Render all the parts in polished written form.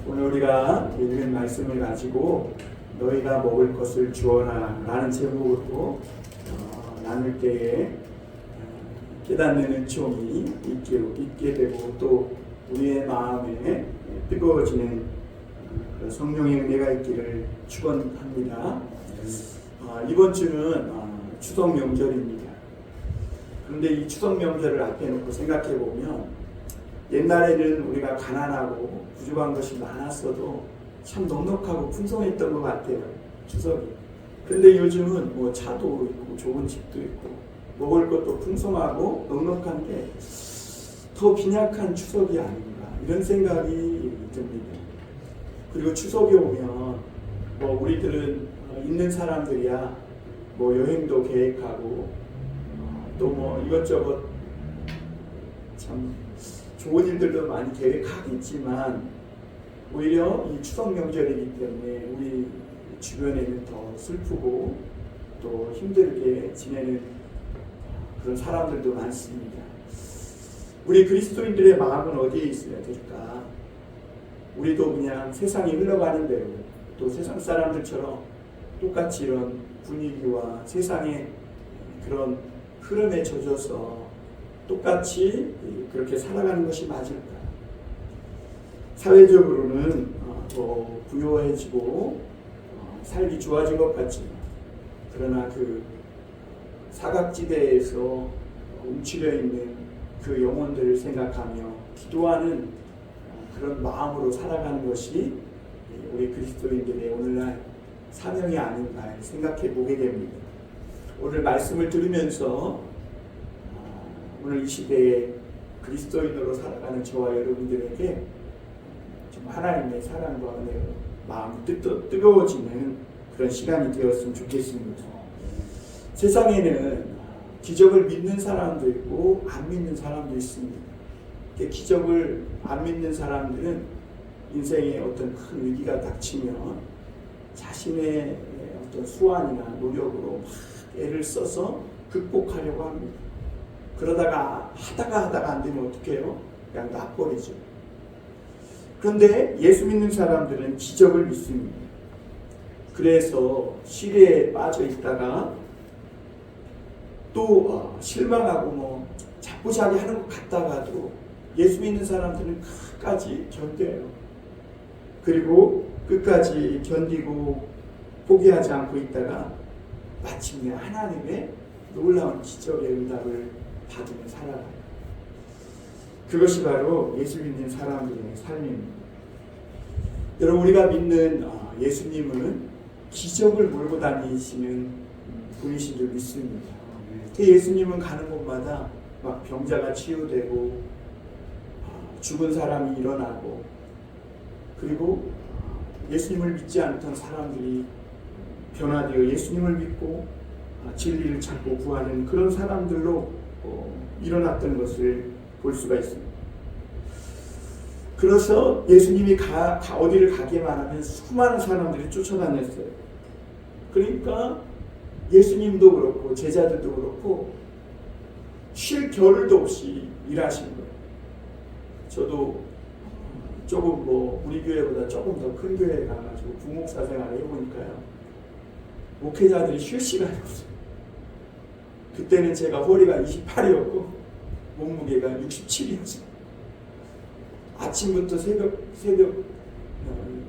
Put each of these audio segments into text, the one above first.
오늘 우리가 읽은 말씀을 가지고 너희가 먹을 것을 주어라 라는 제목으로 나눌 때에 깨닫는 은총이 있게 되고 또 우리의 마음에 뜨거워지는 성령의 은혜가 있기를 축원합니다. 이번 주는 추석 명절입니다. 그런데 이 추석 명절을 앞에 놓고 생각해 보면 옛날에는 우리가 가난하고 부족한 것이 많았어도 참 넉넉하고 풍성했던 것 같아요, 추석이. 그런데 요즘은 뭐 차도 있고 좋은 집도 있고 먹을 것도 풍성하고 넉넉한데 더 빈약한 추석이 아닌가 이런 생각이 듭니다. 그리고 추석이 오면 뭐 우리들은 있는 사람들이야 뭐 여행도 계획하고 또 뭐 이것저것 참 좋은 일들도 많이 계획하겠지만 오히려 이 추석 명절이기 때문에 우리 주변에는 더 슬프고 또 힘들게 지내는 그런 사람들도 많습니다. 우리 그리스도인들의 마음은 어디에 있어야 될까? 우리도 그냥 세상이 흘러가는 대로 또 세상 사람들처럼 똑같이 이런 분위기와 세상의 그런 흐름에 젖어서 똑같이 그렇게 살아가는 것이 맞을까? 사회적으로는 더 부유해지고 살기 좋아진 것 같지만 그러나 그 사각지대에서 움츠려 있는 그 영혼들을 생각하며 기도하는 그런 마음으로 살아가는 것이 우리 그리스도인들의 오늘날 사명이 아닌가 생각해 보게 됩니다. 오늘 말씀을 들으면서 오늘 이 시대에 그리스도인으로 살아가는 저와 여러분들에게 좀 하나님의 사랑과 은혜로 마음이 뜨거워지는 그런 시간이 되었으면 좋겠습니다. 세상에는 기적을 믿는 사람도 있고 안 믿는 사람도 있습니다. 기적을 안 믿는 사람들은 인생에 어떤 큰 위기가 닥치면 자신의 어떤 수완이나 노력으로 막 애를 써서 극복하려고 합니다. 그러다가 하다가 안 되면 어떻게 해요? 그냥 놔버리죠. 그런데 예수 믿는 사람들은 기적을 믿습니다. 그래서 시대에 빠져 있다가 또 실망하고 뭐 자꾸자기 하는 것 같다가도 예수 믿는 사람들은 끝까지 견뎌요. 그리고 끝까지 견디고 포기하지 않고 있다가 마침내 하나님의 놀라운 기적의 응답을 받으며 살아가요. 그것이 바로 예수 믿는 사람들의 삶입니다. 여러분, 우리가 믿는 예수님은 기적을 몰고 다니시는 분이신 줄 믿습니다. 예수님은 가는 곳마다 막 병자가 치유되고 죽은 사람이 일어나고 그리고 예수님을 믿지 않던 사람들이 변화되어 예수님을 믿고 진리를 찾고 구하는 그런 사람들로 일어났던 것을 볼 수가 있습니다. 그래서 예수님이 어디를 가기만 하면 수많은 사람들이 쫓아다녔어요. 그러니까 예수님도 그렇고 제자들도 그렇고 쉴 겨를도 없이 일하신 거예요. 저도 조금 뭐 우리 교회보다 조금 더 큰 교회에 가가지고 부목사 생활을 해보니까요. 목회자들이 쉴 시간이 없어요. 그때는 제가 허리가 28이었고 몸무게가 67이었어요. 아침부터 새벽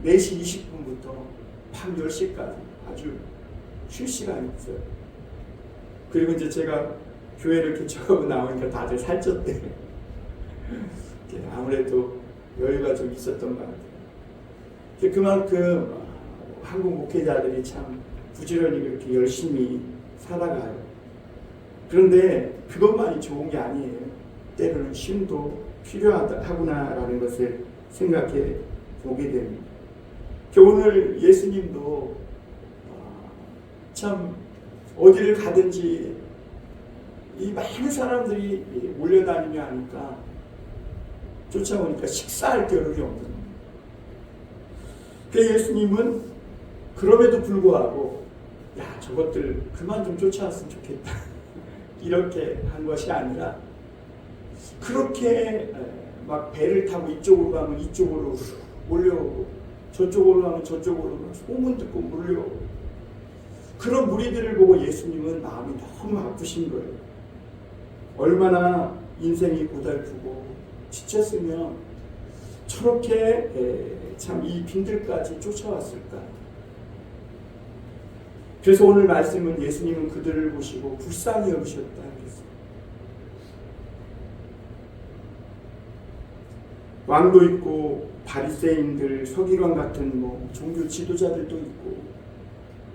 4시 20분부터 밤 10시까지 아주 쉴 시간이 없어요. 그리고 이제 제가 교회를 개척하고 나오니까 다들 살쪘대요. 아무래도 여유가 좀 있었던 것 같아요. 그만큼 한국 목회자들이 참 부지런히 그렇게 열심히 살아가요. 그런데 그것만이 좋은 게 아니에요. 때로는 쉼도 필요하구나라는 것을 생각해 보게 됩니다. 오늘 예수님도 참 어디를 가든지 이 많은 사람들이 몰려다니며 하니까 쫓아오니까 식사할 겨를이 없는 거예요. 그래서 예수님은 그럼에도 불구하고 야 저것들 그만 좀 쫓아왔으면 좋겠다 이렇게 한 것이 아니라 그렇게 막 배를 타고 이쪽으로 가면 이쪽으로 몰려오고 저쪽으로 가면 저쪽으로 가면 소문 듣고 몰려. 그런 무리들을 보고 예수님은 마음이 너무 아프신 거예요. 얼마나 인생이 고달프고 지쳤으면 저렇게 참 이 빈들까지 쫓아왔을까. 그래서 오늘 말씀은 예수님은 그들을 보시고 불쌍히 여기셨다 그랬어요. 왕도 있고 바리새인들, 서기관 같은 종교 지도자들도 있고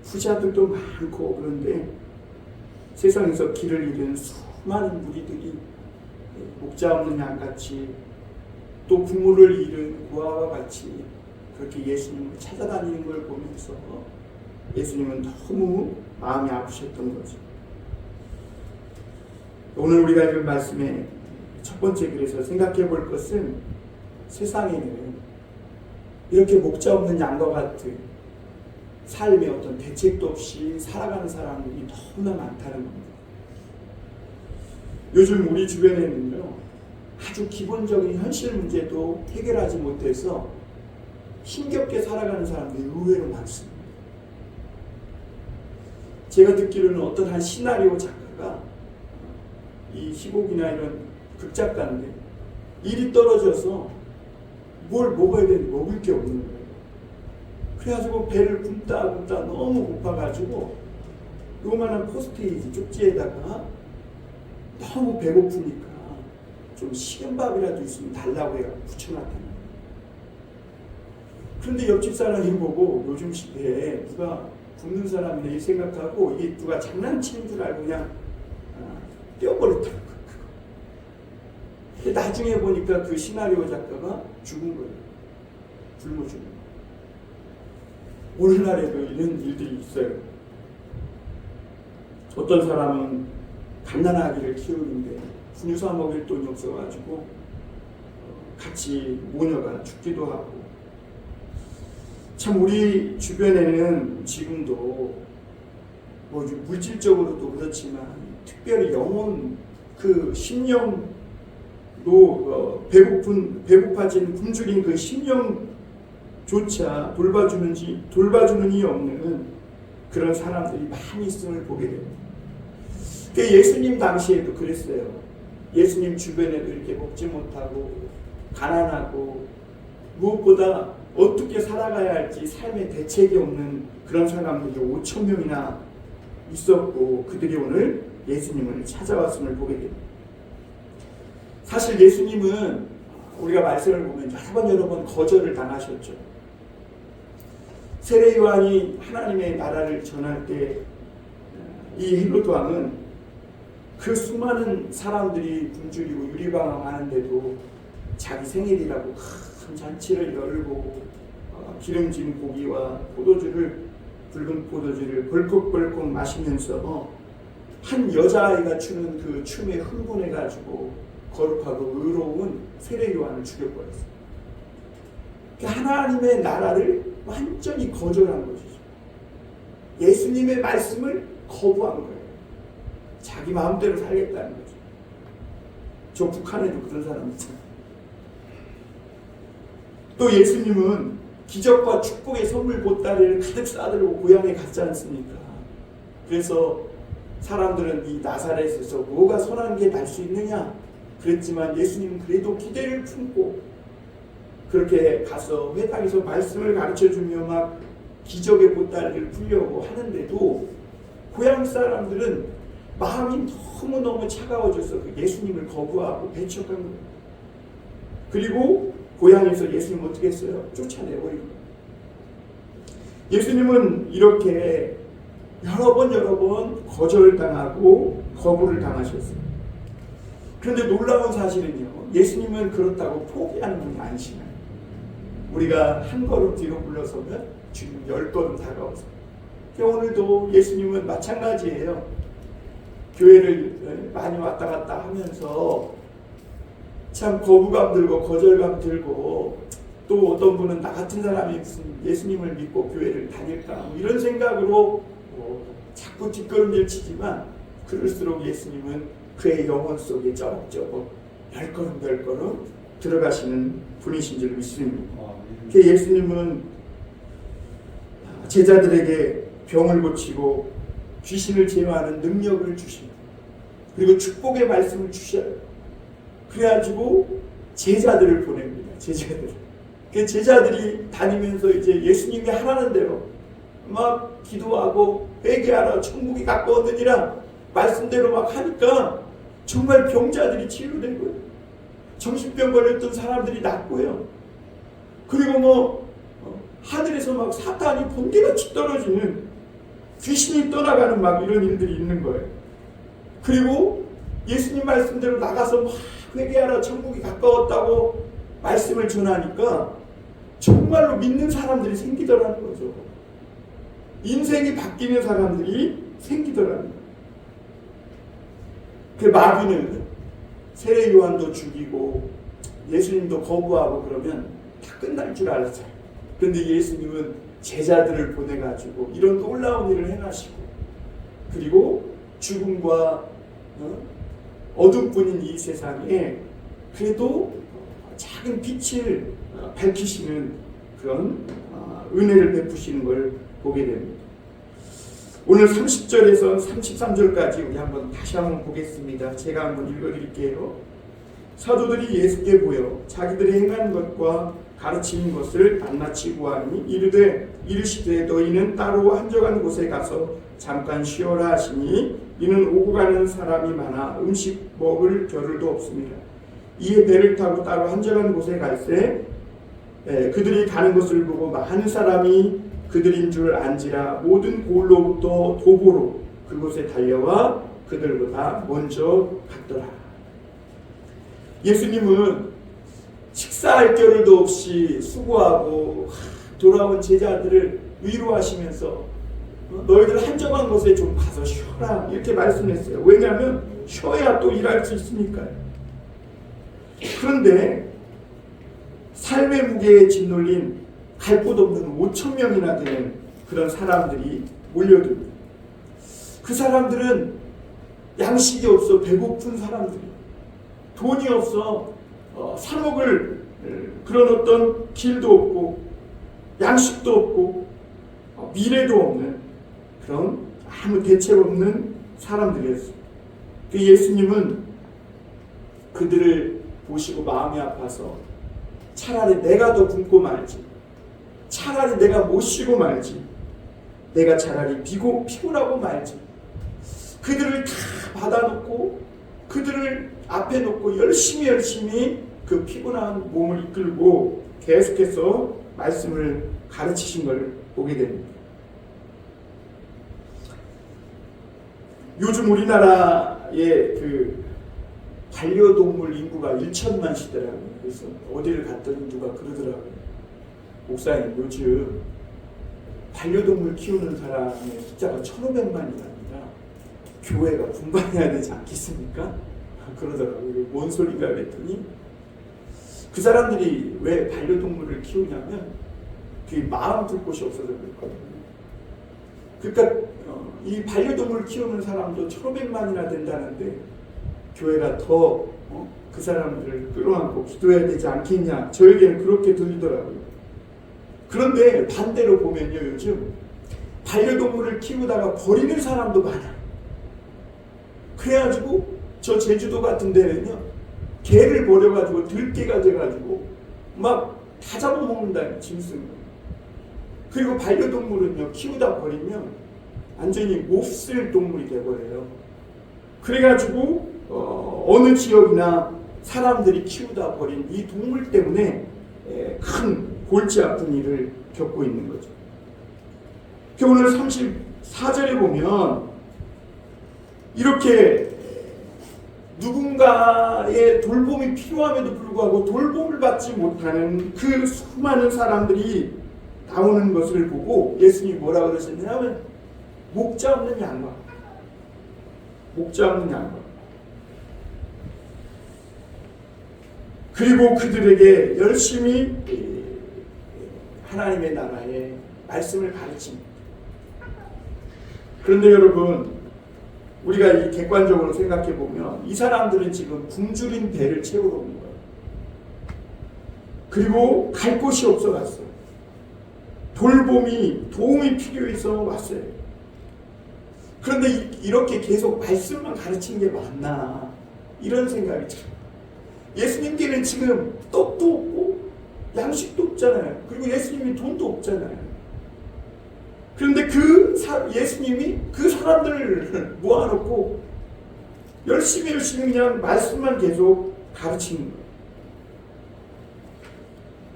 부자들도 많고, 그런데 세상에서 길을 잃은 수많은 무리들이 목자 없는 양같이 또 부모를 잃은 고아와 같이 그렇게 예수님을 찾아다니는 걸 보면서 예수님은 너무 마음이 아프셨던 거죠. 오늘 우리가 읽은 말씀의 첫 번째 글에서 생각해 볼 것은 세상에는 이렇게 목자 없는 양과 같은 삶의 어떤 대책도 없이 살아가는 사람들이 너무나 많다는 겁니다. 요즘 우리 주변에는요, 아주 기본적인 현실 문제도 해결하지 못해서 힘겹게 살아가는 사람들이 의외로 많습니다. 제가 듣기로는 어떤 한 시나리오 작가가 이 희곡이나 이런 극작가인데 일이 떨어져서 뭘 먹어야 되는데 먹을 게 없는 거예요. 그래가지고 배를 굶다 너무 고파가지고 요만한 포스트잇 쪽지에다가 너무 배고프니까 좀 식은 밥이라도 있으면 달라고 해가 붙여놨다는 거예요. 그런데 옆집 사람이 보고 요즘 시대에 누가 굶는 사람이네 생각하고 이게 누가 장난치는 줄 알고 그냥 떼어버렸다는 거예요. 근데 나중에 보니까 그 시나리오 작가가 죽은 거예요. 굶어 죽은 거예요. 오늘날에도 이런 일들이 있어요. 어떤 사람은 갓난아기를 키우는데 분유사 먹일 돈이 없어가지고 같이 모녀가 죽기도 하고, 참 우리 주변에는 지금도 물질적으로도 그렇지만 특별히 영혼 그 심령도 배고파진 굶주린 그 심령조차 돌봐주는 이 없는 그런 사람들이 많이 있음을 보게 됩니다. 예수님 당시에도 그랬어요. 예수님 주변에도 이렇게 먹지 못하고 가난하고 무엇보다 어떻게 살아가야 할지 삶의 대책이 없는 그런 사람들이 5천 명이나 있었고, 그들이 오늘 예수님을 찾아왔음을 보게 됩니다. 사실 예수님은 우리가 말씀을 보면 여러 번 거절을 당하셨죠. 세례 요한이 하나님의 나라를 전할 때 이 헤롯 왕은 그 수많은 사람들이 굶주리고 유리방황하는데도 자기 생일이라고 큰 잔치를 열고 기름진 고기와 붉은 포도주를 벌컥벌컥 마시면서 한 여자아이가 추는 그 춤에 흥분해가지고 거룩하고 의로운 세례 요한을 죽여버렸어요. 하나님의 나라를 완전히 거절한 것이죠. 예수님의 말씀을 거부한 거예요. 자기 마음대로 살겠다는 거죠. 저 북한에도 그런 사람 있잖아요. 또 예수님은 기적과 축복의 선물 보따리를 가득 싸들고 고향에 갔지 않습니까? 그래서 사람들은 이 나사렛에서 뭐가 선한 게 날 수 있느냐 그랬지만, 예수님은 그래도 기대를 품고 그렇게 가서 회당에서 말씀을 가르쳐주며 막 기적의 보따리를 풀려고 하는데도 고향 사람들은 마음이 너무너무 차가워져서 그 예수님을 거부하고 배척한 거예요. 그리고 고향에서 예수님 어떻게 했어요? 쫓아내버린 거예요. 예수님은 이렇게 여러 번 거절당하고 거부를 당하셨어요. 그런데 놀라운 사실은요, 예수님은 그렇다고 포기하는 분이 아니시나요? 우리가 한 걸음 뒤로 물러서면 주님 10걸음 다가오세요. 오늘도 예수님은 마찬가지예요. 교회를 많이 왔다 갔다 하면서 참 거부감 들고 거절감 들고, 또 어떤 분은 나 같은 사람이 무슨 예수님을 믿고 교회를 다닐까 이런 생각으로 자꾸 뒷걸음질 치지만, 그럴수록 예수님은 그의 영혼 속에 쩌벅쩌벅 10걸음 들어가시는 분이신 줄 믿습니다. 예수님은 제자들에게 병을 고치고 귀신을 제어하는 능력을 주십니다. 그리고 축복의 말씀을 주셔요. 그래가지고 제자들을 보냅니다. 그 제자들이 다니면서 이제 예수님이 하라는 대로 막 기도하고 회개하라 천국이 가까웠느니라 말씀대로 막 하니까 정말 병자들이 치유되고요. 정신병 걸렸던 사람들이 낫고요. 그리고 뭐 하늘에서 막 사탄이 번개같이 떨어지는 귀신이 떠나가는 막 이런 일들이 있는 거예요. 그리고 예수님 말씀대로 나가서 막 회개하라 천국이 가까웠다고 말씀을 전하니까 정말로 믿는 사람들이 생기더라는 거죠. 인생이 바뀌는 사람들이 생기더라는 거예요. 그 마귀는 세례 요한도 죽이고 예수님도 거부하고 그러면 다 끝날 줄 알았어요. 그런데 예수님은 제자들을 보내가지고 이런 놀라운 일을 행하시고 그리고 죽음과 어둠뿐인 이 세상에 그래도 작은 빛을 밝히시는 그런 은혜를 베푸시는 걸 보게 됩니다. 오늘 30절에서 33절까지 우리 다시 한번 보겠습니다. 제가 한번 읽어드릴게요. 사도들이 예수께 보여 자기들이 행한 것과 가르치는 것을 낱낱이 구하니 이르시되 너희는 따로 한적한 곳에 가서 잠깐 쉬어라 하시니 이는 오고 가는 사람이 많아 음식 먹을 겨를도 없습니다. 이에 배를 타고 따로 한적한 곳에 갈새 그들이 가는 것을 보고 많은 사람이 그들인 줄 안지라 모든 골로부터 도보로 그곳에 달려와 그들보다 먼저 갔더라. 예수님은 식사할 겨를도 없이 수고하고 돌아온 제자들을 위로하시면서 너희들 한적한 곳에 좀 가서 쉬어라 이렇게 말씀했어요. 왜냐하면 쉬어야 또 일할 수 있으니까요. 그런데 삶의 무게에 짓눌린 갈 곳 없는 5,000명이나 되는 그런 사람들이 몰려듭니다. 그 사람들은 양식이 없어 배고픈 사람들이 돈이 없어 사 먹을 그런 어떤 길도 없고 양식도 없고 미래도 없는 그런 아무 대책 없는 사람들이었어요. 예수님은 그들을 보시고 마음이 아파서 차라리 내가 더 굶고 말지, 차라리 내가 못 쉬고 말지, 내가 차라리 피곤하고 말지, 그들을 다 받아놓고 그들을 앞에 놓고 열심히 그 피곤한 몸을 이끌고 계속해서 말씀을 가르치신 걸 보게 됩니다. 요즘 우리나라의 그 반려동물 인구가 1천만 시더라고요. 그래서 어디를 갔더니 누가 그러더라고요. 목사님 요즘 반려동물 키우는 사람의 숫자가 1,500만이랍니다. 교회가 분반해야 되지 않겠습니까? 그러더라고요. 뭔 소리인가 그랬더니 그 사람들이 왜 반려동물을 키우냐면 그 마음 둘 곳이 없어서 그랬거든요. 그러니까 이 반려동물 키우는 사람도 1,500만이나 된다는데 교회가 더 그 사람들을 끌어안고 기도해야 되지 않겠냐, 저에게는 그렇게 들리더라고요. 그런데 반대로 보면요, 요즘 반려동물을 키우다가 버리는 사람도 많아요. 그래가지고 저 제주도 같은 데는요, 개를 버려가지고 들개가 돼가지고 막 다 잡아먹는다는 짐승을. 그리고 반려동물은요, 키우다 버리면 완전히 몹쓸 동물이 돼버려요. 그래가지고 어느 지역이나 사람들이 키우다 버린 이 동물 때문에 큰 골치 아픈 일을 겪고 있는 거죠. 오늘 34절에 보면 이렇게 누군가의 돌봄이 필요함에도 불구하고 돌봄을 받지 못하는 그 수많은 사람들이 나오는 것을 보고 예수님이 뭐라고 그러셨냐면 목자 없는 양과 그리고 그들에게 열심히 하나님의 나라의 말씀을 가르칩니다. 그런데 여러분, 우리가 이 객관적으로 생각해 보면 이 사람들은 지금 굶주린 배를 채우러 온 거예요. 그리고 갈 곳이 없어 갔어요. 도움이 필요해서 왔어요. 그런데 이렇게 계속 말씀만 가르치는 게 맞나 이런 생각이 들어요. 예수님께는 지금 떡도 없고 양식도 없잖아요. 그리고 예수님이 돈도 없잖아요. 그런데 예수님이 그 사람들을 모아놓고 열심히 그냥 말씀만 계속 가르치는 거예요.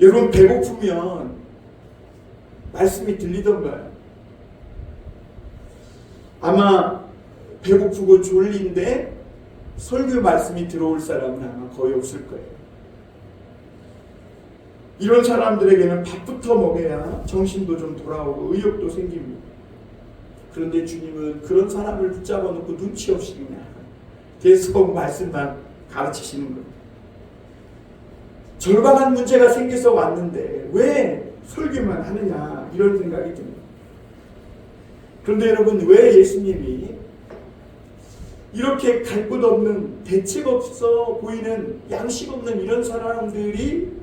여러분 배고프면 말씀이 들리던가요? 아마 배고프고 졸린데 설교 말씀이 들어올 사람은 아마 거의 없을 거예요. 이런 사람들에게는 밥부터 먹여야 정신도 좀 돌아오고 의욕도 생깁니다. 그런데 주님은 그런 사람을 붙잡아 놓고 눈치 없이 그냥 계속 말씀만 가르치시는 거예요. 절박한 문제가 생겨서 왔는데 왜 설교만 하느냐 이런 생각이 듭니다. 그런데 여러분 왜 예수님이 이렇게 갈 곳 없는 대책 없어 보이는 양식 없는 이런 사람들이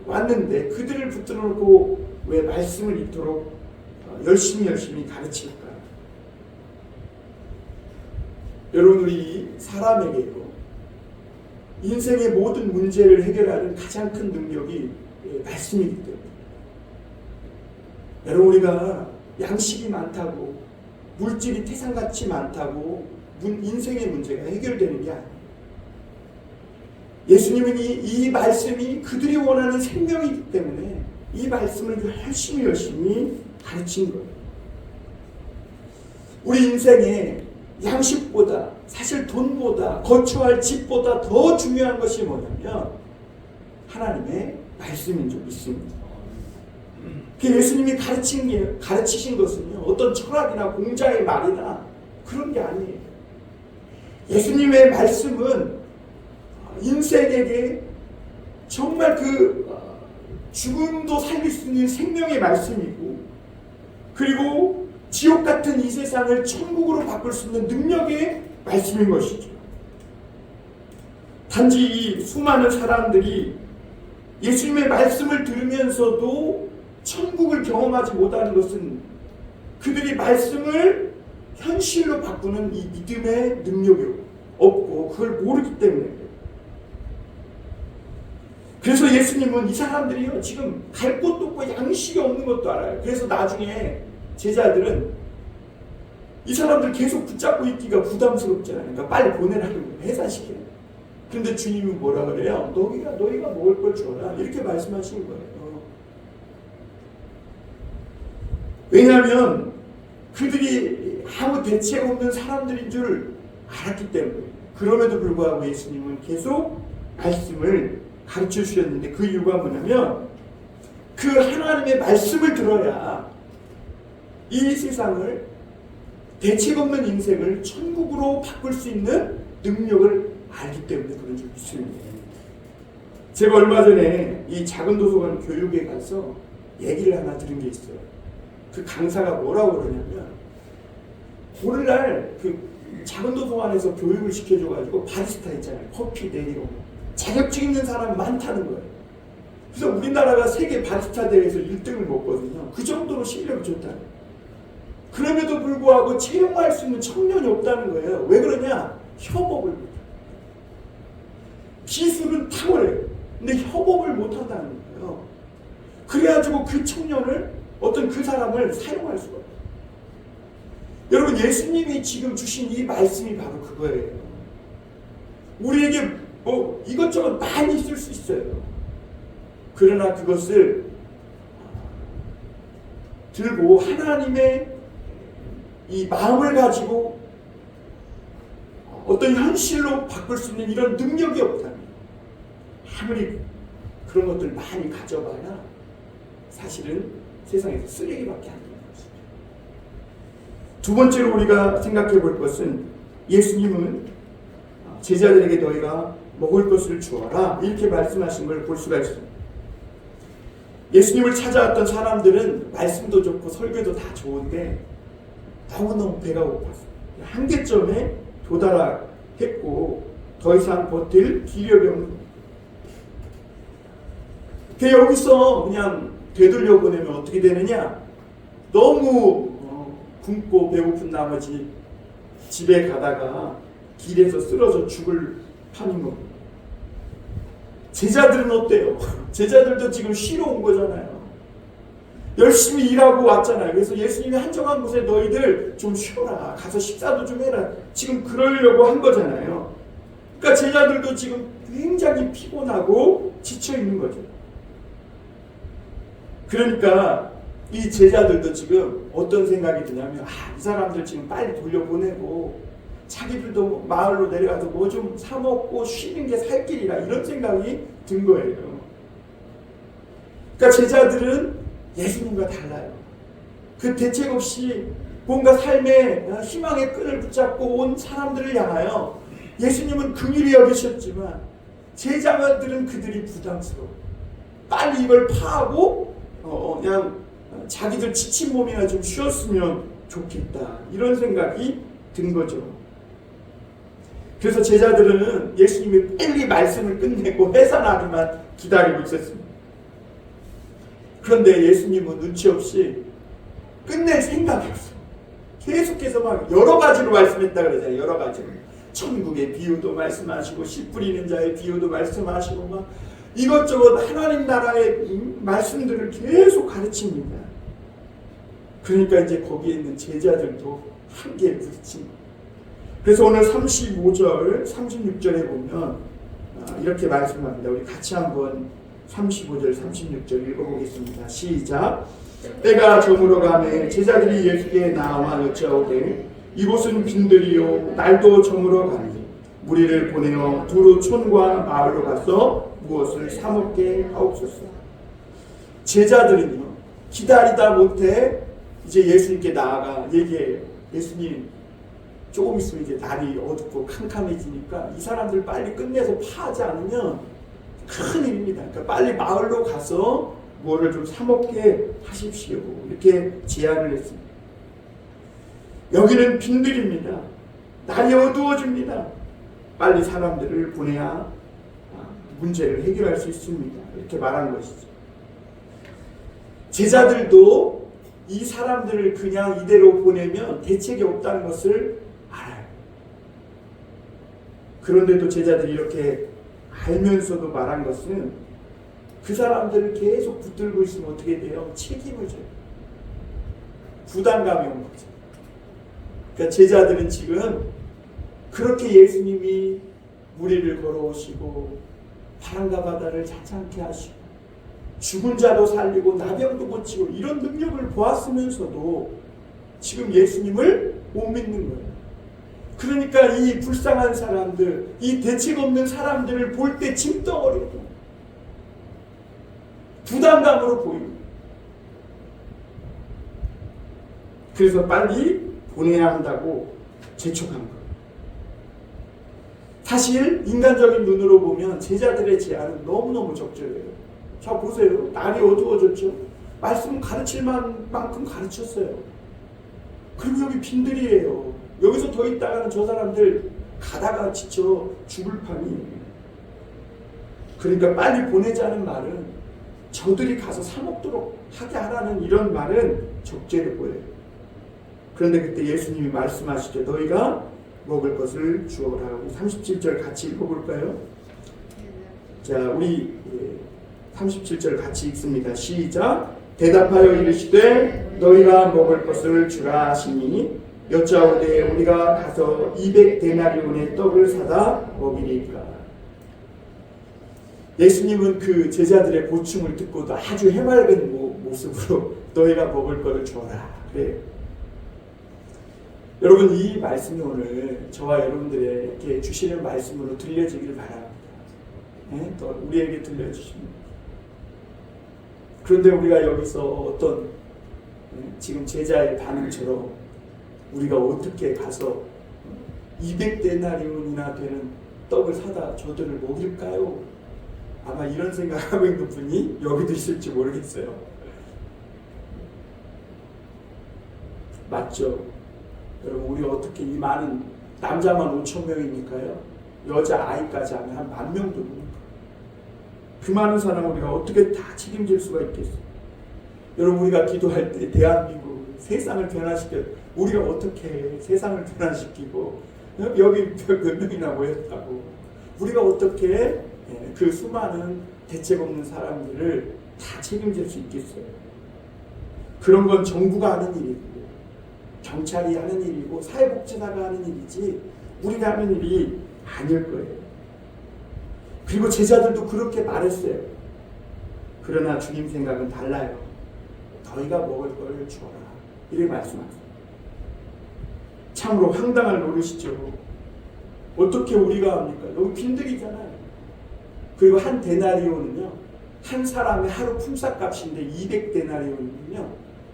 왔는데 그들을 붙들어 놓고 왜 말씀을 이토록 열심히 가르칠까? 여러분 우리 사람에게도 인생의 모든 문제를 해결하는 가장 큰 능력이 말씀이기 때문에 여러분 우리가 양식이 많다고 물질이 태산같이 많다고 인생의 문제가 해결되는 게 아니에요. 예수님은 이 말씀이 그들이 원하는 생명이기 때문에 이 말씀을 열심히 가르친 거예요. 우리 인생에 양식보다 사실 돈보다 거처할 집보다 더 중요한 것이 뭐냐면 하나님의 말씀인 줄 믿습니다. 예수님이 가르치신 것은요 어떤 철학이나 공자의 말이나 그런 게 아니에요. 예수님의 말씀은 인생에게 정말 죽음도 살릴 수 있는 생명의 말씀이고 그리고 지옥 같은 이 세상을 천국으로 바꿀 수 있는 능력의 말씀인 것이죠. 단지 이 수많은 사람들이 예수님의 말씀을 들으면서도 천국을 경험하지 못하는 것은 그들이 말씀을 현실로 바꾸는 이 믿음의 능력이 없고 그걸 모르기 때문에 그래요. 그래서 예수님은 이 사람들이요 지금 갈 곳도 없고 양식이 없는 것도 알아요. 그래서 나중에 제자들은 이 사람들 계속 붙잡고 있기가 부담스럽잖아요. 그러니까 빨리 보내라는 거예요. 해산시켜요. 그런데 주님이 뭐라 그래요? 너희가 먹을 걸 줘라. 이렇게 말씀하신 거예요. 왜냐하면 그들이 아무 대책 없는 사람들인 줄 알았기 때문에. 그럼에도 불구하고 예수님은 계속 말씀을 가르쳐 주셨는데 그 이유가 뭐냐면 그 하나님의 말씀을 들어야 이 세상을 대책 없는 인생을 천국으로 바꿀 수 있는 능력을 알기 때문에 그런 줄 믿습니다. 제가 얼마 전에 이 작은 도서관 교육에 가서 얘기를 하나 들은 게 있어요. 그 강사가 뭐라고 그러냐면 오늘날 그 작은 도서관에서 교육을 시켜줘가지고 바리스타 있잖아요. 커피 내리고 자격증 있는 사람 많다는 거예요. 그래서 우리나라가 세계 바리스타 대회에서 1등을 먹거든요. 그 정도로 실력이 좋다는 거예요. 그럼에도 불구하고 채용할 수 있는 청년이 없다는 거예요. 왜 그러냐? 협업을 못해요. 기술은 탁월해요. 근데 협업을 못한다는 거예요. 그래가지고 그 청년을 어떤 그 사람을 사용할 수가 없어요. 여러분 예수님이 지금 주신 이 말씀이 바로 그거예요. 우리에게 뭐 이것저것 많이 있을 수 있어요. 그러나 그것을 들고 하나님의 이 마음을 가지고 어떤 현실로 바꿀 수 있는 이런 능력이 없다면 아무리 그런 것들 많이 가져봐야 사실은 세상에서 쓰레기밖에 안 되는 것이죠. 두 번째로 우리가 생각해 볼 것은 예수님은 제자들에게 너희가 먹을 것을 주어라 이렇게 말씀하신 걸 볼 수가 있습니다. 예수님을 찾아왔던 사람들은 말씀도 좋고 설교도 다 좋은데 너무너무 배가 고팠어요. 한계점에 도달했고 더 이상 버틸 기력이 없는 거예요. 여기서 그냥 되돌려 보내면 어떻게 되느냐? 너무 굶고 배고픈 나머지 집에 가다가 길에서 쓰러져 죽을 판인 겁니다. 제자들은 어때요? 제자들도 지금 쉬러 온 거잖아요. 열심히 일하고 왔잖아요. 그래서 예수님이 한정한 곳에 너희들 좀 쉬어라. 가서 식사도 좀 해라. 지금 그러려고 한 거잖아요. 그러니까 제자들도 지금 굉장히 피곤하고 지쳐 있는 거죠. 그러니까 이 제자들도 지금 어떤 생각이 드냐면 이 사람들 지금 빨리 돌려보내고 자기들도 마을로 내려가서 뭐 좀 사 먹고 쉬는 게 살 길이라 이런 생각이 든 거예요. 그러니까 제자들은 예수님과 달라요. 그 대책 없이 뭔가 삶의 희망의 끈을 붙잡고 온 사람들을 향하여 예수님은 긍휼히 여기셨지만 제자들은 그들이 부담스러워. 빨리 이걸 파하고 그냥 자기들 지친 몸이나 좀 쉬었으면 좋겠다. 이런 생각이 든 거죠. 그래서 제자들은 예수님이 빨리 말씀을 끝내고 해산하기만 기다리고 있었습니다. 그런데 예수님은 눈치 없이 끝낼 생각이 없어요. 계속해서 막 여러 가지로 말씀했다 그러잖아요. 여러 가지로. 천국의 비유도 말씀하시고 씨 뿌리는 자의 비유도 말씀하시고 막 이것저것 하나님 나라의 말씀들을 계속 가르칩니다. 그러니까 이제 거기에 있는 제자들도 한계에 부딪힌 거예요. 그래서 오늘 35절, 36절에 보면 이렇게 말씀합니다. 우리 같이 한번 35절, 36절 읽어보겠습니다. 시작. 때가 저물어 가매 제자들이 예수께 나와 여짜오되 이곳은 빈들이요 날도 저물어 가니 무리를 보내어 두루 촌과 마을로 가서 무엇을 사 먹게 하옵소서. 제자들은요 기다리다 못해 이제 예수님께 나아가 얘기해요. 예수님 조금 있으면 이제 날이 어둡고 캄캄해지니까 이 사람들 빨리 끝내서 파하지 않으면 큰일입니다. 그러니까 빨리 마을로 가서 뭐를 좀 사 먹게 하십시오. 이렇게 제안을 했습니다. 여기는 빈들입니다. 날이 어두워집니다. 빨리 사람들을 보내야 문제를 해결할 수 있습니다. 이렇게 말한 것이죠. 제자들도 이 사람들을 그냥 이대로 보내면 대책이 없다는 것을 알아요. 그런데도 제자들이 이렇게 알면서도 말한 것은 그 사람들을 계속 붙들고 있으면 어떻게 돼요? 책임을 져요. 부담감이 온 거죠. 그러니까 제자들은 지금 그렇게 예수님이 무리를 걸어오시고 바람과 바다를 자창케 하시고 죽은 자도 살리고 나병도 고치고 이런 능력을 보았으면서도 지금 예수님을 못 믿는 거예요. 그러니까 이 불쌍한 사람들, 이 대책 없는 사람들을 볼 때 짐덩어리도 부담감으로 보입니다. 그래서 빨리 보내야 한다고 재촉한 거예요. 사실 인간적인 눈으로 보면 제자들의 제안은 너무너무 적절해요. 자 보세요. 날이 어두워졌죠. 말씀 가르칠 만큼 가르쳤어요. 그리고 여기 빈들이에요. 여기서 더 있다가는 저 사람들 가다가 지쳐 죽을 판이에요. 그러니까 빨리 보내자는 말은 저들이 가서 사 먹도록 하게 하라는 이런 말은 적절해 보여요. 그런데 그때 예수님이 말씀하시죠. 너희가 먹을 것을 주어라. 37절 같이 읽어볼까요? 자, 우리 37절 같이 읽습니다. 시작. 대답하여 이르시되 너희가 먹을 것을 주라 하시니 여짜오되 우리가 가서 200데나리온의 떡을 사다 먹이리까. 예수님은 그 제자들의 보충을 듣고도 아주 해맑은 모습으로 너희가 먹을 것을 줘라. 그래요. 여러분 이 말씀이 오늘 저와 여러분들에게 주시는 말씀으로 들려지기를 바랍니다. 네? 또 우리에게 들려주십니다. 그런데 우리가 여기서 어떤 지금 제자의 반응처럼 우리가 어떻게 가서 200데나리온이나 되는 떡을 사다 저들을 먹일까요? 아마 이런 생각하고 있는 분이 여기도 있을지 모르겠어요. 맞죠? 여러분 우리 어떻게 이 많은 남자만 5,000명이니까요. 여자 아이까지 하면 한 10,000명 정도 됩니다. 그 많은 사람 우리가 어떻게 다 책임질 수가 있겠어요? 여러분, 우리가 기도할 때 대한민국 세상을 변화시켜, 우리가 어떻게 세상을 변화시키고 여기 몇 명이나 모였다고 우리가 어떻게 그 수많은 대책 없는 사람들을 다 책임질 수 있겠어요? 그런 건 정부가 하는 일이고 경찰이 하는 일이고 사회복지사가 하는 일이지 우리가 하는 일이 아닐 거예요. 그리고 제자들도 그렇게 말했어요. 그러나 주님 생각은 달라요. 너희가 먹을 걸 주어라. 이렇게 말씀하세요. 참으로 황당한 노릇이죠. 어떻게 우리가 합니까? 너무 빈들이잖아요. 그리고 한 데나리온은요, 한 사람의 하루 품삯값인데 200데나리온이면요,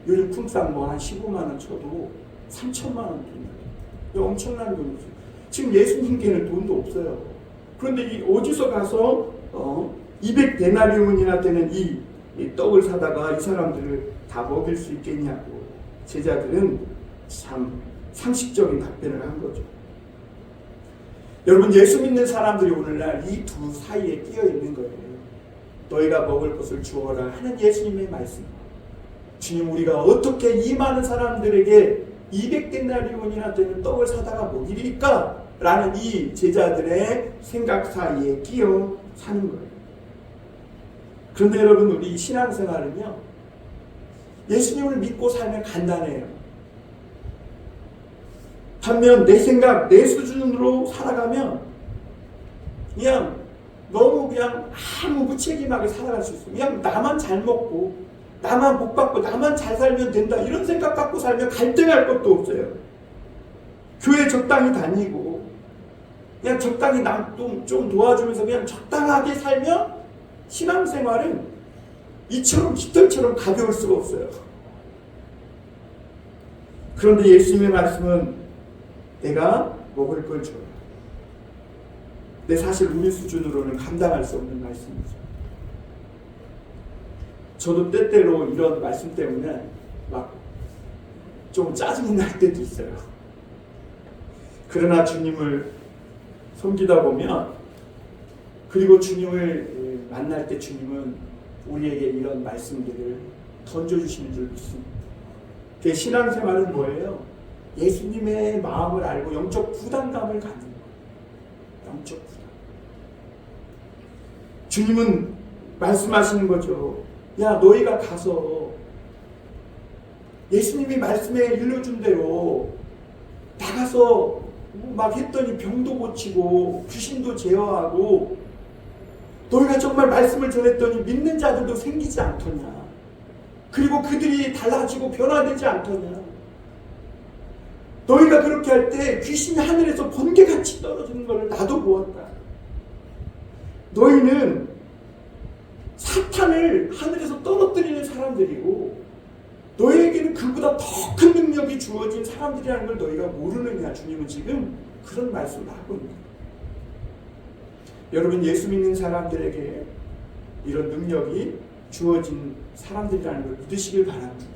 요즘 품삯 뭐 한 15만 원 쳐도 3천만 원 돈이에요. 엄청난 돈이죠. 지금 예수님께는 돈도 없어요. 그런데 이 어디서 가서 200데나리온이나 되는 이 떡을 사다가 이 사람들을 다 먹일 수 있겠냐고 제자들은 참 상식적인 답변을 한 거죠. 여러분, 예수 믿는 사람들이 오늘날 이 두 사이에 끼어 있는 거예요. 너희가 먹을 것을 주어라 하는 예수님의 말씀. 주님, 우리가 어떻게 이 많은 사람들에게 200데나리온이나 되는 떡을 사다가 먹이리까? 라는 이 제자들의 생각 사이에 끼어 사는 거예요. 그런데 여러분, 우리 신앙생활은요, 예수님을 믿고 살면 간단해요. 반면 내 생각, 내 수준으로 살아가면 그냥 너무 그냥 아무 무책임하게 살아갈 수 있어요. 그냥 나만 잘 먹고 나만 복 받고 나만 잘 살면 된다, 이런 생각 갖고 살면 갈등할 것도 없어요. 교회 적당히 다니고 그냥 적당히 남 좀 도와주면서 그냥 적당하게 살면 신앙생활은 이처럼 깃털처럼 가벼울 수가 없어요. 그런데 예수님의 말씀은 내가 먹을 걸 줘라. 근데 사실 우리 수준으로는 감당할 수 없는 말씀이죠. 저도 때때로 이런 말씀 때문에 막 좀 짜증이 날 때도 있어요. 그러나 주님을 섬기다 보면, 그리고 주님을 만날 때 주님은 우리에게 이런 말씀들을 던져주시는 줄 믿습니다. 그 신앙생활은 뭐예요? 예수님의 마음을 알고 영적 부담감을 갖는 거예요. 영적 부담. 주님은 말씀하시는 거죠. 야, 너희가 가서 예수님이 말씀에 일러준 대로 나가서 막 했더니 병도 고치고 귀신도 제어하고 너희가 정말 말씀을 전했더니 믿는 자들도 생기지 않더냐. 그리고 그들이 달라지고 변화되지 않더냐. 너희가 그렇게 할 때 귀신이 하늘에서 번개같이 떨어지는 것을 나도 보았다. 너희는 사탄을 하늘에서 떨어뜨리는 사람들이고 너희에게는 그보다 더 큰 능력이 주어진 사람들이라는 걸 너희가 모르느냐. 주님은 지금 그런 말씀을 하고 있는 거예요. 여러분, 예수 믿는 사람들에게 이런 능력이 주어진 사람들이라는 걸 믿으시길 바랍니다.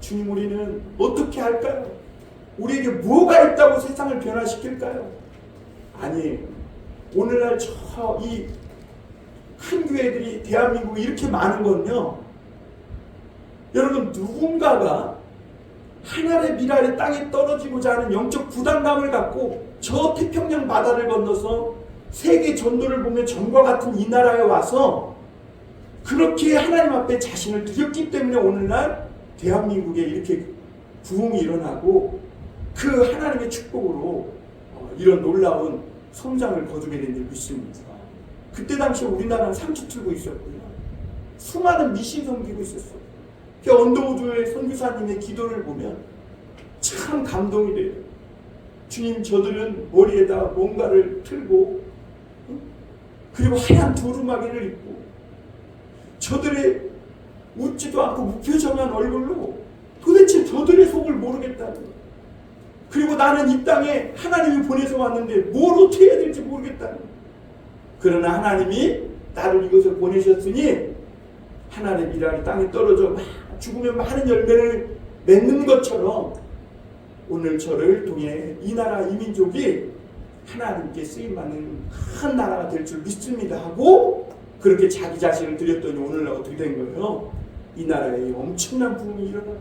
주님, 우리는 어떻게 할까요? 우리에게 뭐가 있다고 세상을 변화시킬까요? 아니에요. 오늘날 이 큰 교회들이 대한민국에 이렇게 많은 건요, 여러분, 누군가가 하나의 미랄의 땅에 떨어지고자 하는 영적 부담감을 갖고 저 태평양 바다를 건너서 세계 전도를 보면 전과 같은 이 나라에 와서 그렇게 하나님 앞에 자신을 드렸기 때문에 오늘날 대한민국에 이렇게 부흥이 일어나고 그 하나님의 축복으로 이런 놀라운 성장을 거두게 된 줄 믿습니다. 그때 당시에 우리나라는 상추 틀고 있었고요. 수많은 미신 섬기고 있었어요. 언더우드의 선교사님의 기도를 보면 참 감동이 돼요. 주님, 저들은 머리에다 뭔가를 틀고 그리고 하얀 두루마기를 입고 저들의 웃지도 않고 무표정한 얼굴로 도대체 저들의 속을 모르겠다는 거예요. 그리고 나는 이 땅에 하나님이 보내서 왔는데 뭘 어떻게 해야 될지 모르겠다는 거예요. 그러나 하나님이 나를 이곳에 보내셨으니 하나님의 미랄이 땅에 떨어져 죽으면 많은 열매를 맺는 것처럼 오늘 저를 통해 이 나라 이 민족이 하나님께 쓰임받는 큰 나라가 될 줄 믿습니다 하고 그렇게 자기 자신을 드렸더니 오늘날 어떻게 된 거예요? 이 나라에 엄청난 부흥이 일어나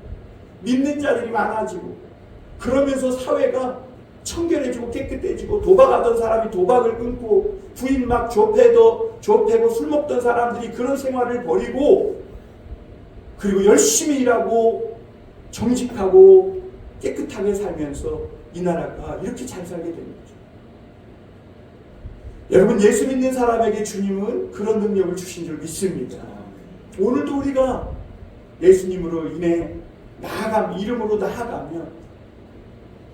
믿는 자들이 많아지고 그러면서 사회가 청결해지고 깨끗해지고 도박하던 사람이 도박을 끊고 부인 막 좁혀도 좁히고 술 먹던 사람들이 그런 생활을 버리고 그리고 열심히 일하고 정직하고 깨끗하게 살면서 이 나라가 이렇게 잘 살게 되는 거죠. 여러분 예수 믿는 사람에게 주님은 그런 능력을 주신 줄 믿습니다. 오늘도 우리가 예수님으로 인해 이름으로 나아가면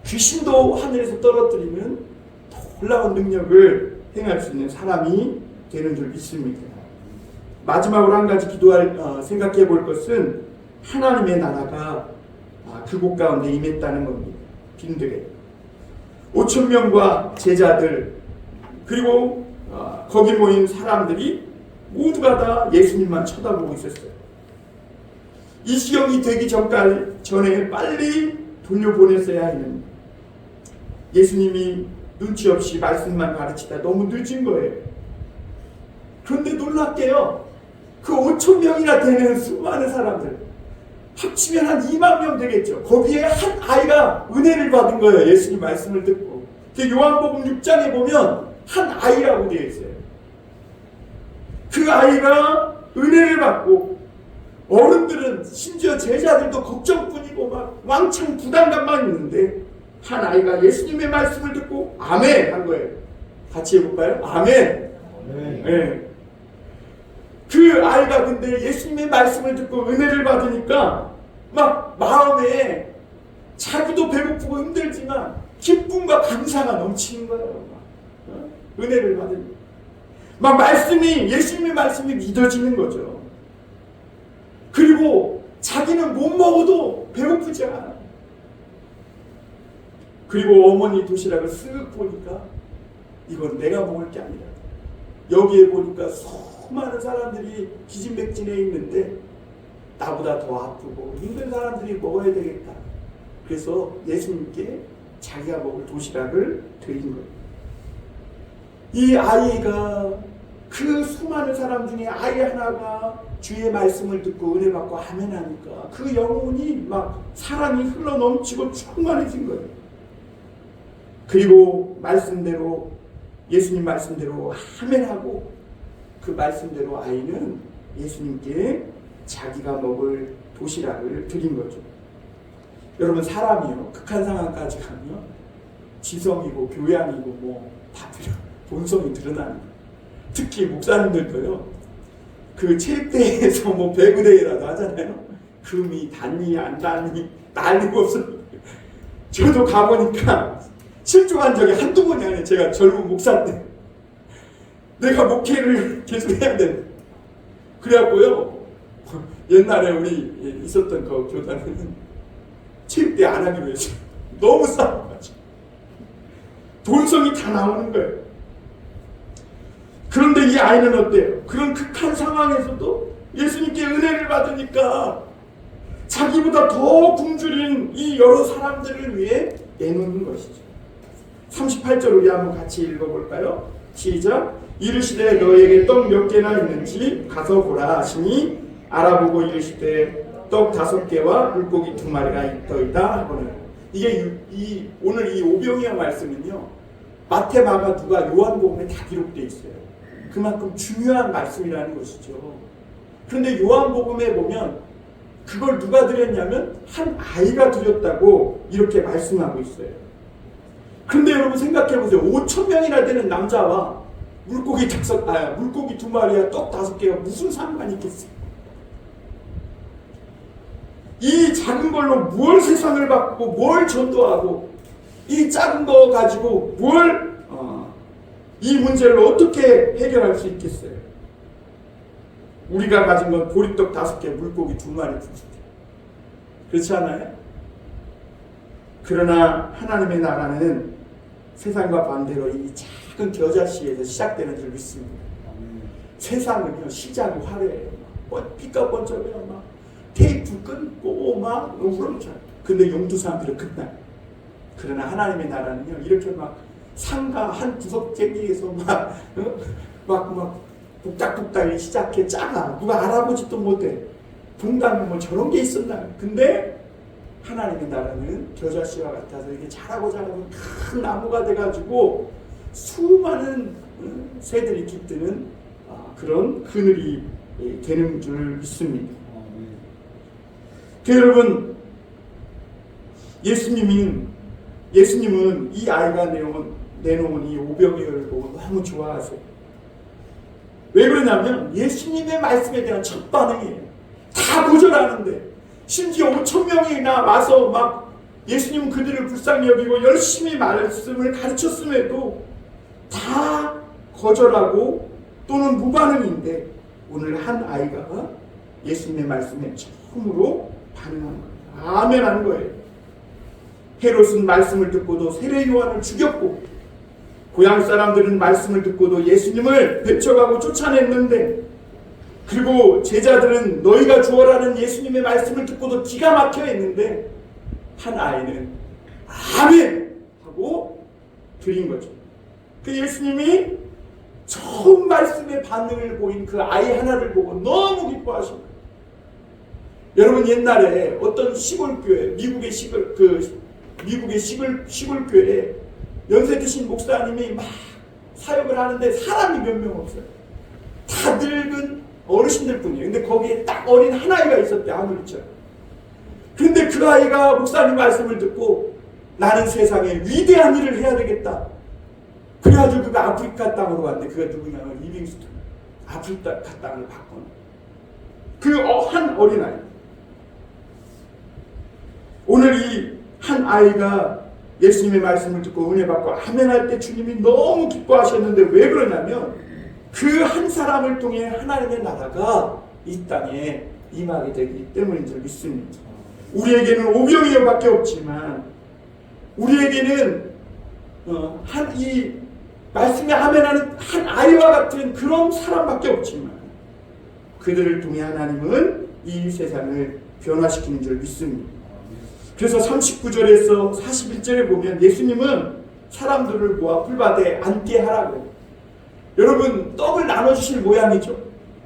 귀신도 하늘에서 떨어뜨리는 놀라운 능력을 행할 수 있는 사람이 되는 줄 믿습니다. 마지막으로 한 가지 생각해 볼 것은 하나님의 나라가 그곳 가운데 임했다는 겁니다. 빈들에 5,000명과 제자들 그리고 거기 모인 사람들이 모두가 다 예수님만 쳐다보고 있었어요. 이 시경이 되기 전에 빨리 돌려보냈어야 했는데 예수님이 눈치 없이 말씀만 가르치다 너무 늦은 거예요. 그런데 놀랍게요. 그 5,000명이나 되는 수많은 사람들 합치면 한 2만 명 되겠죠. 거기에 한 아이가 은혜를 받은 거예요. 예수님 말씀을 듣고. 요한복음 6장에 보면 한 아이라고 되어 있어요. 그 아이가 은혜를 받고 어른들은 심지어 제자들도 걱정뿐이고 막 왕창 부담감만 있는데 한 아이가 예수님의 말씀을 듣고 아멘 한 거예요. 같이 해볼까요? 아멘. 네. 그 아이가 근데 예수님의 말씀을 듣고 은혜를 받으니까 막 마음에 자기도 배고프고 힘들지만 기쁨과 감사가 넘치는 거예요. 은혜를 받으니까 막 예수님의 말씀이 믿어지는 거죠. 그리고 자기는 못 먹어도 배고프지 않아. 그리고 어머니 도시락을 쓱 보니까 이건 내가 먹을 게 아니라 여기에 보니까 수많은 사람들이 기진맥진해 있는데 나보다 더 아프고 힘든 사람들이 먹어야 되겠다. 그래서 예수님께 자기가 먹을 도시락을 드린 거예요. 이 아이가 그 수많은 사람 중에 아이 하나가 주의 말씀을 듣고 은혜 받고 아멘 하니까 그 영혼이 막 사랑이 흘러 넘치고 충만해진 거예요. 그리고 말씀대로 예수님 말씀대로 아멘 하고 그 말씀대로 아이는 예수님께 자기가 먹을 도시락을 드린 거죠. 여러분 사람이요 극한 상황까지 가면 지성이고 교양이고 다 본성이 드러나는 거예요. 특히 목사님들도요 그 체육대회에서 배구대회라도 하잖아요. 금이 닿니 안 닿니 난리가 없어요. 저도 가보니까 실종한 적이 한두 번이 아니에요. 제가 젊은 목사인데 내가 목회를 계속 해야 돼. 그래갖고요 옛날에 우리 있었던 그 교단은 체육대회 안 하기로 했어요. 너무 싸워가지고 본성이 다 나오는 거예요. 그런데 이 아이는 어때요? 그런 극한 상황에서도 예수님께 은혜를 받으니까 자기보다 더 굶주린 이 여러 사람들을 위해 내놓는 것이죠. 38절 우리 한번 같이 읽어볼까요? 시작. 이르시되 너에게 떡 몇 개나 있는지 가서 보라 하시니 알아보고 이르시되 떡 5개와 물고기 2마리가 있더이다 하거늘. 이게 오늘 이 오병이어 말씀은요 마태, 마가, 누가, 요한복음에 다 기록되어 있어요. 그만큼 중요한 말씀이라는 것이죠. 그런데 요한복음에 보면 그걸 누가 드렸냐면 한 아이가 드렸다고 이렇게 말씀하고 있어요. 그런데 여러분 생각해보세요. 5,000명이나 되는 남자와 물고기 2마리와 떡 5개가 무슨 상관이 있겠어요? 이 작은 걸로 뭘 세상을 바꾸고 뭘 전도하고 이 작은 거 가지고 이 문제를 어떻게 해결할 수 있겠어요? 우리가 가진 건 보리떡 5개, 물고기 2마리 뿐이죠. 그렇지 않아요? 그러나 하나님의 나라는 세상과 반대로 이 작은 겨자씨에서 시작되는 줄 믿습니다. 세상은요 시작이 화려해요. 빛과 번쩍해요. 막 테이프 끊고 막 우렁차요. 근데 용두사람들은 끝나요. 그러나 하나님의 나라는요 이렇게 막 상가 한 구석쟁이에서 막 복닥복닥 시작해 작아. 누가 알아보지도 못해. 동당면 뭐 저런 게 있었나. 근데 하나님의 나라는 겨자씨와 같아서 이렇게 자라고 큰 나무가 돼가지고 수많은 새들이 깃드는 그런 그늘이 되는 줄 믿습니다. 여러분, 예수님은 이 아이가 내놓은 이 오병이어를 보고 너무 좋아하세요. 왜 그러냐면 예수님의 말씀에 대한 첫 반응이에요. 다 거절하는데, 심지어 5,000명이나 와서 막 예수님은 그들을 불쌍히 여기고 열심히 말씀을 가르쳤음에도 다 거절하고 또는 무반응인데, 오늘 한 아이가 예수님의 말씀에 처음으로 반응한 거예요. 아멘 하는 거예요. 헤롯은 말씀을 듣고도 세례 요한을 죽였고, 고향 사람들은 말씀을 듣고도 예수님을 배척하고 쫓아냈는데, 그리고 제자들은 너희가 주어라는 예수님의 말씀을 듣고도 기가 막혀 했는데, 한 아이는 아멘 하고 드린 거죠. 그 예수님이 처음 말씀의 반응을 보인 그 아이 하나를 보고 너무 기뻐하신 거예요. 여러분, 옛날에 어떤 시골교회, 미국의 시골교회에 연세 드신 목사님이 막 사역을 하는데 사람이 몇 명 없어요. 다 늙은 어르신들 뿐이에요. 근데 거기에 딱 어린 한 아이가 있었대, 아무리처럼. 근데 그 아이가 목사님 말씀을 듣고 나는 세상에 위대한 일을 해야 되겠다. 그래가지고 그가 아프리카 땅으로 갔는데, 그가 누구냐면 리빙스턴. 아프리카 땅을 바꾼 그 한 어린아이. 오늘 이 한 아이가 예수님의 말씀을 듣고 은혜 받고 아멘 할 때 주님이 너무 기뻐하셨는데, 왜 그러냐면 그 한 사람을 통해 하나님의 나라가 이 땅에 임하게 되기 때문인 줄 믿습니다. 우리에게는 오병이어밖에 없지만, 우리에게는 이 말씀에 아멘하는 한 아이와 같은 그런 사람밖에 없지만, 그들을 통해 하나님은 이 세상을 변화시키는 줄 믿습니다. 그래서 39절에서 41절에 보면 예수님은 사람들을 모아 풀밭에 앉게 하라고. 여러분, 떡을 나눠주실 모양이죠.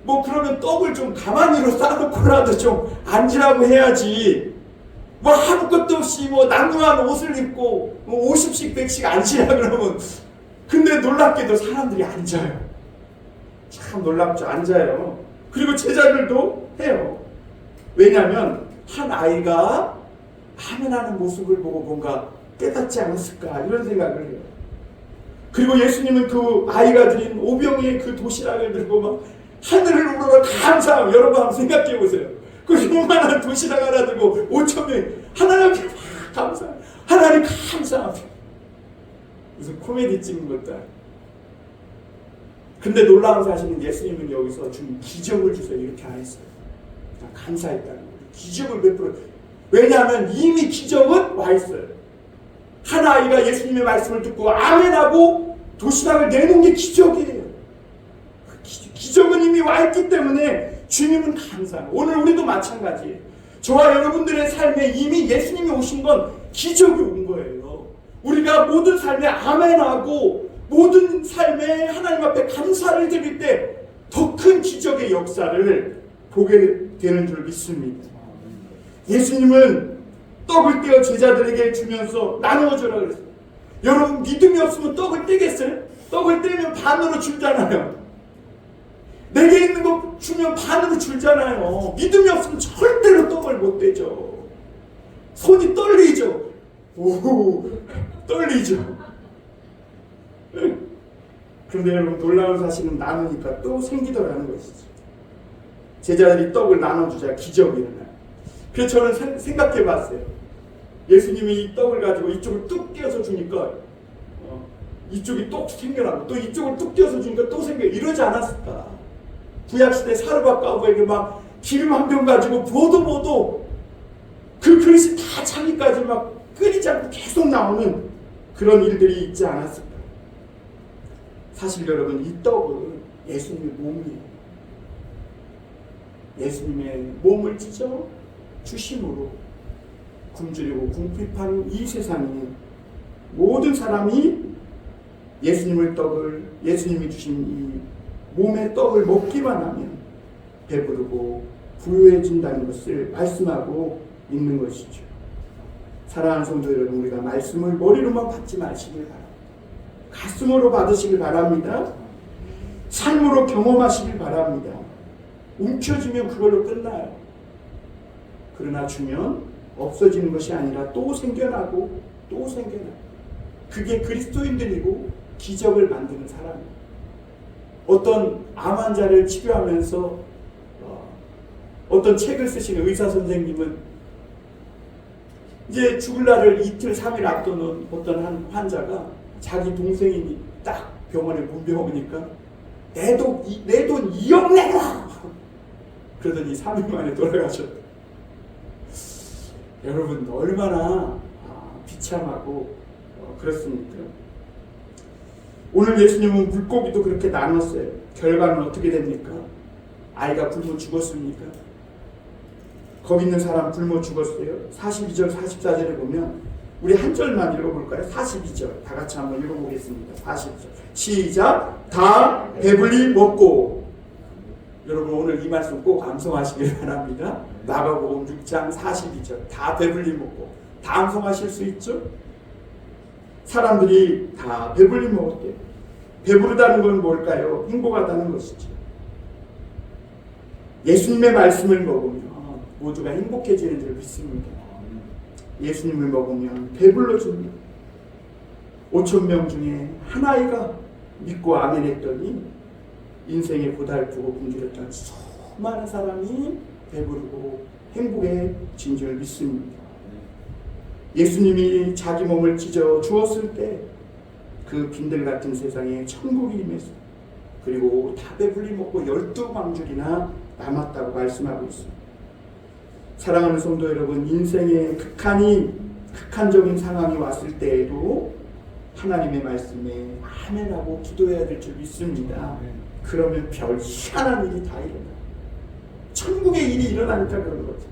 뭐 그러면 떡을 좀 가만히로 싸놓고라도 좀 앉으라고 해야지, 뭐 아무것도 없이 뭐 낭낭한 옷을 입고 뭐 50씩 100씩 앉으라 그러면, 근데 놀랍게도 사람들이 앉아요. 참 놀랍죠. 앉아요. 그리고 제자들도 해요. 왜냐하면 한 아이가 아멘하는 모습을 보고 뭔가 깨닫지 않았을까, 이런 생각을 해요. 그리고 예수님은 그 아이가 드린 오병이의 그 도시락을 들고 막 하늘을 우러러 감사하고, 여러분 한번 생각해 보세요. 그 요만한 도시락 하나 들고 5,000명이 하나님께 감사, 하나님 감사합니다. 무슨 코미디 찍는 것도 아니고. 근데 놀라운 사실은 예수님은 여기서 준 기적을 주세요 이렇게 안 했어요. 그냥 감사했다는 거예요. 기적을 베풀어. 왜냐하면 이미 기적은 와 있어요. 한 아이가 예수님의 말씀을 듣고 아멘하고 도시락을 내놓은 게 기적이에요. 기적은 이미 와 있기 때문에 주님은 감사해요. 오늘 우리도 마찬가지예요. 저와 여러분들의 삶에 이미 예수님이 오신 건 기적이 온 거예요. 우리가 모든 삶에 아멘하고 모든 삶에 하나님 앞에 감사를 드릴 때 더 큰 기적의 역사를 보게 되는 줄 믿습니다. 예수님은 떡을 떼어 제자들에게 주면서 나누어주라 그랬어요. 여러분, 믿음이 없으면 떡을 떼겠어요? 떡을 떼면 반으로 줄잖아요. 내게 있는 거 주면 반으로 줄잖아요. 믿음이 없으면 절대로 떡을 못 떼죠. 손이 떨리죠. 오, 떨리죠. 그런데 여러분, 놀라운 사실은 나누니까 또 생기더라는 것이죠. 제자들이 떡을 나눠주자 기적이 일어나요. 그래서 저는 생각해 봤어요. 예수님이 이 떡을 가지고 이쪽을 뚝 떼어서 주니까 이쪽이 똑 생겨나고, 또 이쪽을 뚝 떼어서 주니까 또 생겨. 이러지 않았을까? 구약시대 사르밧가브에게 막 기름 한 병 가지고 부어도 그 그릇이 다 차기까지 막 끊이지 않고 계속 나오는 그런 일들이 있지 않았을까? 사실 여러분, 이 떡은 예수님의 몸이에요. 예수님의 몸을 찢어 주심으로 굶주리고 궁핍한 이 세상에 모든 사람이 예수님이 주신 이 몸의 떡을 먹기만 하면 배부르고 부유해진다는 것을 말씀하고 있는 것이죠. 사랑하는 성도 여러분, 우리가 말씀을 머리로만 받지 마시길 바랍니다. 가슴으로 받으시길 바랍니다. 삶으로 경험하시길 바랍니다. 움켜쥐면 그걸로 끝나요. 그러나 주면 없어지는 것이 아니라 또 생겨나고 또 생겨나고, 그게 그리스도인들이고 기적을 만드는 사람이에요. 어떤 암 환자를 치료하면서 어떤 책을 쓰시는 의사 선생님은 이제 죽을 날을 이틀 3일 앞두는 어떤 한 환자가 자기 동생이 딱 병원에 문병 오니까 내 돈 2억 내라! 그러더니 3일 만에 돌아가셨다. 여러분 얼마나 비참하고 그렇습니까? 오늘 예수님은 물고기도 그렇게 나눴어요. 결과는 어떻게 됩니까? 아이가 굶어 죽었습니까? 거기 있는 사람 굶어 죽었어요. 42절 44절에 보면 우리 한 절만 읽어볼까요? 42절 다 같이 한번 읽어보겠습니다. 42절 시작. 다 배불리 먹고. 여러분 오늘 이 말씀 꼭 암송하시길 바랍니다. 마가복음 6장 42절 다 배불리 먹고. 다 암송하실 수 있죠? 사람들이 다 배불리 먹었대요. 배부르다는 건 뭘까요? 행복하다는 것이죠. 예수님의 말씀을 먹으면 모두가 행복해지는 줄 믿습니다. 예수님을 먹으면 배불러집니다. 5,000명 중에 한 아이가 믿고 아멘했더니 인생에 고달프고 굶주렸던 수많은 사람이 배부르고 행복해진 줄 믿습니다. 예수님이 자기 몸을 찢어 주었을 때 그 빈들 같은 세상에 천국이 임했어. 그리고 다 배불리 먹고 12광줄이나 남았다고 말씀하고 있습니다. 사랑하는 성도 여러분, 인생의 극한적인 상황이 왔을 때에도 하나님의 말씀에 아멘하고 기도해야 될 줄 믿습니다. 그러면 별 희한한 일이 다 일어나요. 천국의 일이 일어나니까 그런 거죠.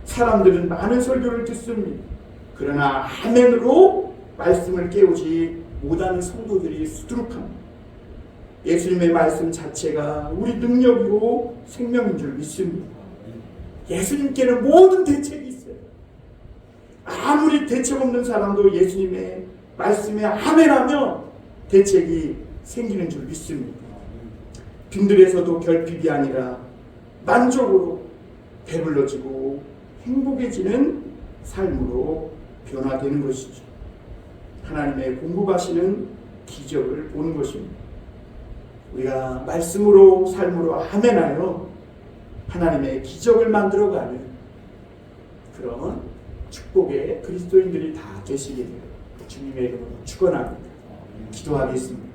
사람들은 많은 설교를 듣습니다. 그러나 아멘으로 말씀을 깨우지 못하는 성도들이 수두룩합니다. 예수님의 말씀 자체가 우리 능력이고 생명인 줄 믿습니다. 예수님께는 모든 대책이 있어요. 아무리 대책 없는 사람도 예수님의 말씀에 아멘하면 대책이 생기는 줄 믿습니다. 빈들에서도 결핍이 아니라 만족으로 배불러지고 행복해지는 삶으로 변화되는 것이죠. 하나님의 공급하시는 기적을 보는 것입니다. 우리가 말씀으로 삶으로 아멘하여 하나님의 기적을 만들어가는 그런 축복의 그리스도인들이 다 되시게 되어 주님의 이름으로 축원합니다. 기도하겠습니다.